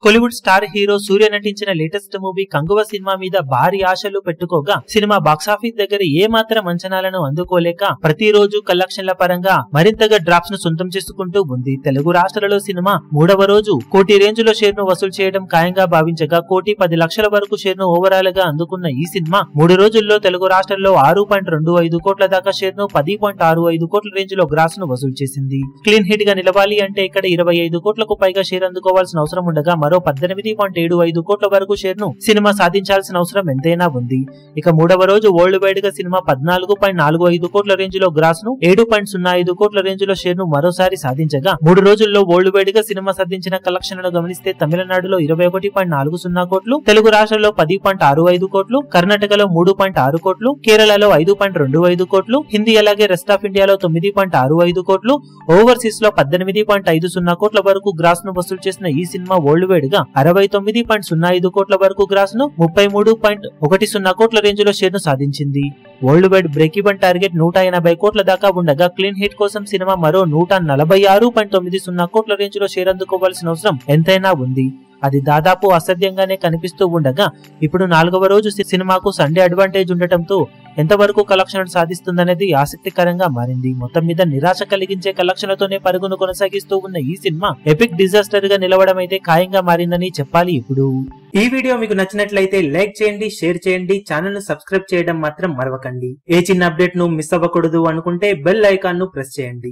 Kollywood star hero సూర్య నటించిన latest movie Kanguva cinema మీద భారీ ఆశలు పెట్టుకోగా సినిమా బాక్సాఫీస్ దగ్గర ఏ మాత్రం అంచనాలను అందుకోలేక ప్రతిరోజు కలెక్షన్ల పరంగా మరింతగా డ్రాప్స్ ను సొంతం చేసుకుంటూ ఉంది. తెలుగు రాష్ట్రాలలో సినిమా మూడవ రోజు కోటి రేంజ్ లో షేర్ ను వసూలు చేయడం ఖాయంగా భావించగా 1,10,00,000 వరకు షేర్ ను ఓవరాల్ గా అందుకున్న ఈ సినిమా 3 రోజుల్లో తెలుగు రాష్ట్రాల్లో 6.25 కోట్ల దాకా షేర్ ను 10.65 కోట్ల రేంజ్ లో గ్రాస్ ను వసూలు చేసింది. క్లీన్ హిట్ గా నిలవాలి అంటే ఇక్కడ 25 కోట్లకు పైగా షేర్ అందుకోవాల్సిన అవసరం ఉండగా మరో 18.75 కోట్ల వరకు షేర్ ను సినిమా సాధించాల్సిన అవసరం ఎంతైనా ఉంది. ఇక మూడవ రోజు వరల్డ్ వైడ్ గా సినిమా 14.45 కోట్ల రేంజ్ లో గ్రాస్ ను 7.05 కోట్ల రేంజ్ లో షేర్ ను మరోసారి సాధించగా 3 రోజుల్లో వరల్డ్ వైడ్ గా సినిమా సాధించిన కలెక్షన్లను గమనిస్తే తమిళనాడులో 21.40 కోట్లు, తెలుగు రాష్ట్రాల్లో 10.65 కోట్లు, కర్ణాటకలో 3.6 కోట్లు, కేరళలో 5.25 కోట్లు, హిందీ అలాగే రెస్ట్ ఆఫ్ ఇండియాలో 9.65 కోట్లు, ఓవర్సీస్ లో 18.50 కోట్ల వరకు గ్రాస్ ను వసూలు చేసిన ఈ సినిమా వరల్డ్ వైడ్ గా 69.05 కోట్ల వరకు గ్రాస్ ను 33.10 కోట్ల రేంజ్ లో షేర్ ను సాధించింది. World wide break even target 180 కోట్ల దాకా ఉండగా క్లీన్ హిట్ కోసం సినిమా మరో 146.90 కోట్ల రేంజ్ లో షేర్ అందుకోవాల్సిన అవసరం ఎంతైనా ఉంది. అది దాదాపు అసాధ్యంగానే కనిపిస్తూ ఉండగా ఇప్పుడు 4వ రోజు సినిమాకు సండే అడ్వాంటేజ్ ఉండటంతో ఎంతవరకు కలెక్షన్ సాధిస్తుందనేది ఆసక్తికరంగా మారింది. మొత్తం మీద నిరాశ కలిగించే కలెక్షన్లతోనే పరుగును కొనసాగిస్తూ ఉన్న ఈ సినిమా ఎపిక్ డిజాస్టర్ గా నిలవడం అయితే ఖాయంగా మారిందని చెప్పాలి. ఇప్పుడు ఈ వీడియో మీకు నచ్చినట్లయితే లైక్ చేయండి, షేర్ చేయండి, ఛానల్ ను సబ్స్క్రైబ్ చేయడం మాత్రం మరవకండి. ఏ చిన్న అప్డేట్ ను మిస్ అవ్వకూడదు అనుకుంటే బెల్ ఐకాన్ ను ప్రెస్ చేయండి.